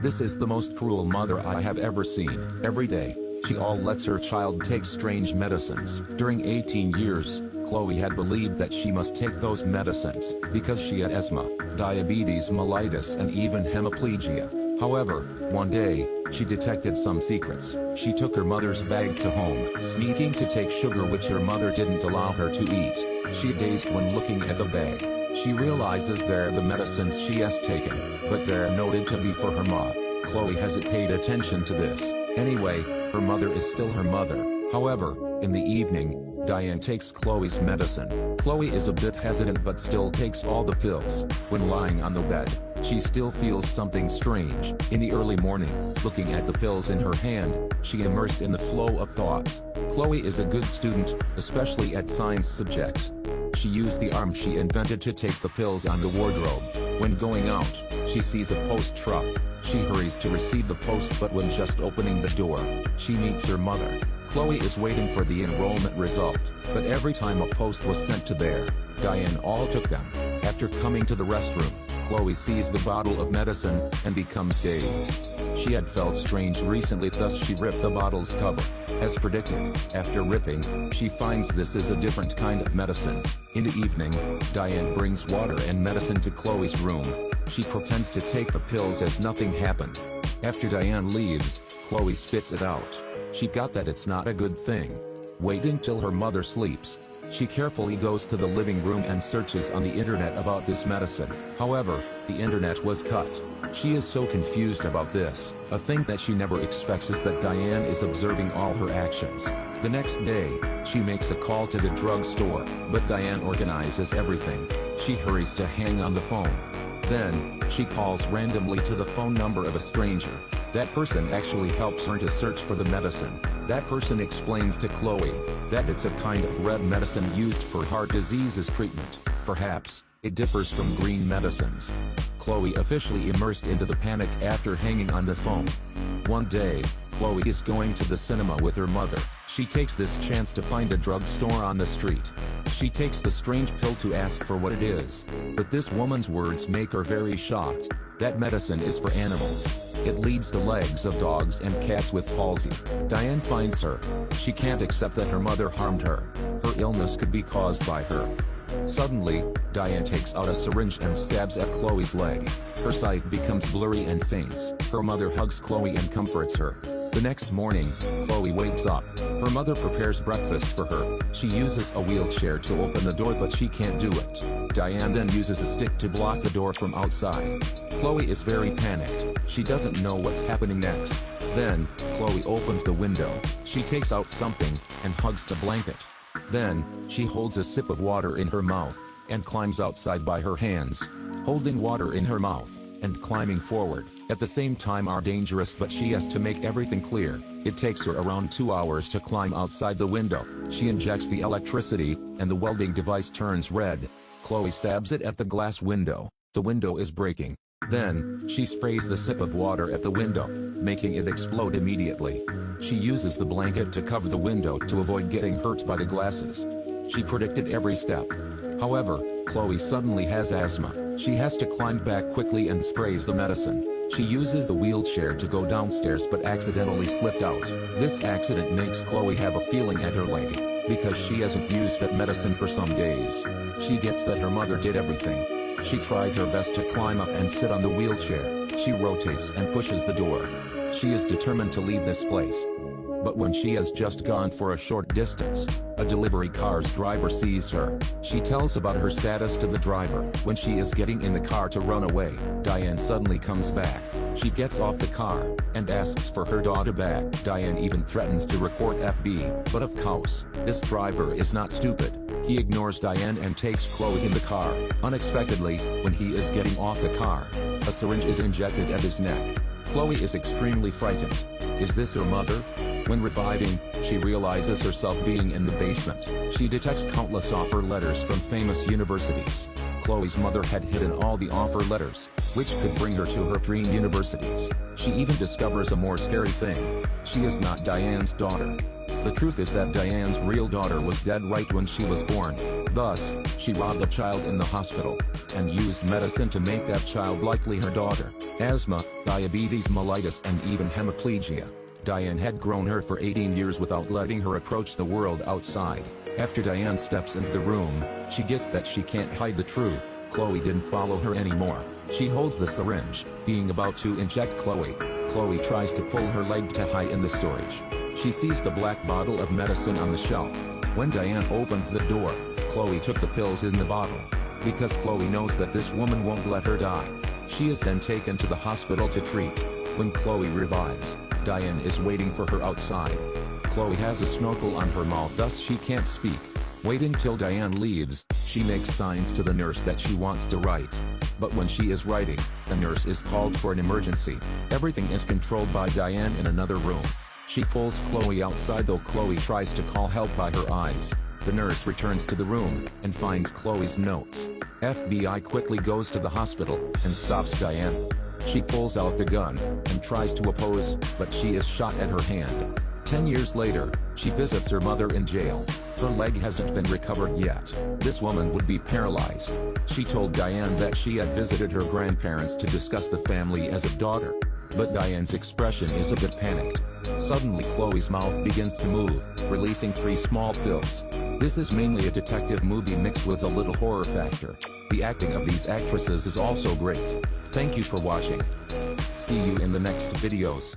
"This is the most cruel mother I have ever seen. Every day, she all lets her child take strange medicines." During 18 years, Chloe had believed that she must take those medicines because she had asthma, diabetes mellitus and even hemiplegia. However, one day, she detected some secrets. She took her mother's bag to home, sneaking to take sugar which her mother didn't allow her to eat. She dazed when looking at the bag. She realizes they're the medicines she has taken, but they're noted to be for her mouth. Chloe hasn't paid attention to this. Anyway, her mother is still her mother. However, in the evening, Diane takes Chloe's medicine. Chloe is a bit hesitant but still takes all the pills. When lying on the bed, she still feels something strange. In the early morning, looking at the pills in her hand, she immersed in the flow of thoughts. Chloe is a good student, especially at science subjects. She used the arm she invented to take the pills on the wardrobe. When going out, she sees a post truck. She hurries to receive the post, but when just opening the door, she meets her mother. Chloe is waiting for the enrollment result, but every time a post was sent to there, Diane all took them. After coming to the restroom, Chloe sees the bottle of medicine and becomes dazed. She had felt strange recently, thus she ripped the bottle's cover. As predicted, after ripping, she finds this is a different kind of medicine. In the evening, Diane brings water and medicine to Chloe's room. She pretends to take the pills as nothing happened. After Diane leaves, Chloe spits it out. She got that it's not a good thing. Waiting till her mother sleeps, she carefully goes to the living room and searches on the internet about this medicine. However, the internet was cut. She is so confused about this. A thing that she never expects is that Diane is observing all her actions. The next day, she makes a call to the drugstore, but Diane organizes everything. She hurries to hang on the phone. Then, she calls randomly to the phone number of a stranger. That person actually helps her to search for the medicine. That person explains to Chloe that it's a kind of red medicine used for heart disease's treatment. Perhaps, it differs from green medicines. Chloe officially immersed into the panic after hanging on the phone. One day, Chloe is going to the cinema with her mother. She takes this chance to find a drugstore on the street. She takes the strange pill to ask for what it is. But this woman's words make her very shocked. That medicine is for animals. It leads the legs of dogs and cats with palsy. Diane finds her. She can't accept that her mother harmed her. Her illness could be caused by her. Suddenly, Diane takes out a syringe and stabs at Chloe's leg. Her sight becomes blurry and faints. Her mother hugs Chloe and comforts her. The next morning, Chloe wakes up. Her mother prepares breakfast for her. She uses a wheelchair to open the door, but she can't do it. Diane then uses a stick to block the door from outside. Chloe is very panicked. She doesn't know what's happening next. Then, Chloe opens the window. She takes out something and hugs the blanket. Then, she holds a sip of water in her mouth and climbs outside by her hands. Holding water in her mouth and climbing forward at the same time are dangerous, but she has to make everything clear. It takes her around 2 hours to climb outside the window. She injects the electricity, and the welding device turns red. Chloe stabs it at the glass window. The window is breaking. Then, she sprays the sip of water at the window, making it explode immediately. She uses the blanket to cover the window to avoid getting hurt by the glasses. She predicted every step. However, Chloe suddenly has asthma. She has to climb back quickly and sprays the medicine. She uses the wheelchair to go downstairs but accidentally slipped out. This accident makes Chloe have a feeling at her leg, because she hasn't used that medicine for some days. She gets that her mother did everything. She tried her best to climb up and sit on the wheelchair. She rotates and pushes the door. She is determined to leave this place. But when she has just gone for a short distance, a delivery car's driver sees her. She tells about her status to the driver. When she is getting in the car to run away, Diane suddenly comes back. She gets off the car and asks for her daughter back. Diane even threatens to report FB, but of course, this driver is not stupid. He ignores Diane and takes Chloe in the car. Unexpectedly, when he is getting off the car, a syringe is injected at his neck. Chloe is extremely frightened. Is this her mother? When reviving, she realizes herself being in the basement. She detects countless offer letters from famous universities. Chloe's mother had hidden all the offer letters, which could bring her to her dream universities. She even discovers a more scary thing. She is not Diane's daughter. The truth is that Diane's real daughter was dead right when she was born. Thus, She robbed a child in the hospital and used medicine to make that child likely her daughter. Asthma, diabetes mellitus and even hemiplegia. Diane had grown her for 18 years without letting her approach the world outside. After Diane steps into the room, she gets that she can't hide the truth. Chloe didn't follow her anymore. She holds the syringe, being about to inject Chloe. Chloe tries to pull her leg to hide in the storage. She sees the black bottle of medicine on the shelf. When Diane opens the door, Chloe took the pills in the bottle. Because Chloe knows that this woman won't let her die, she is then taken to the hospital to treat. When Chloe revives, Diane is waiting for her outside. Chloe has a snorkel on her mouth, thus she can't speak. Waiting till Diane leaves, she makes signs to the nurse that she wants to write. But when she is writing, the nurse is called for an emergency. Everything is controlled by Diane in another room. She pulls Chloe outside, though Chloe tries to call help by her eyes. The nurse returns to the room and finds Chloe's notes. FBI quickly goes to the hospital and stops Diane. She pulls out the gun and tries to oppose, but she is shot at her hand. 10 years later, she visits her mother in jail. Her leg hasn't been recovered yet. This woman would be paralyzed. She told Diane that she had visited her grandparents to discuss the family as a daughter. But Diane's expression is a bit panicked. Suddenly Chloe's mouth begins to move, releasing 3 small pills. This is mainly a detective movie mixed with a little horror factor. The acting of these actresses is also great. Thank you for watching. See you in the next videos.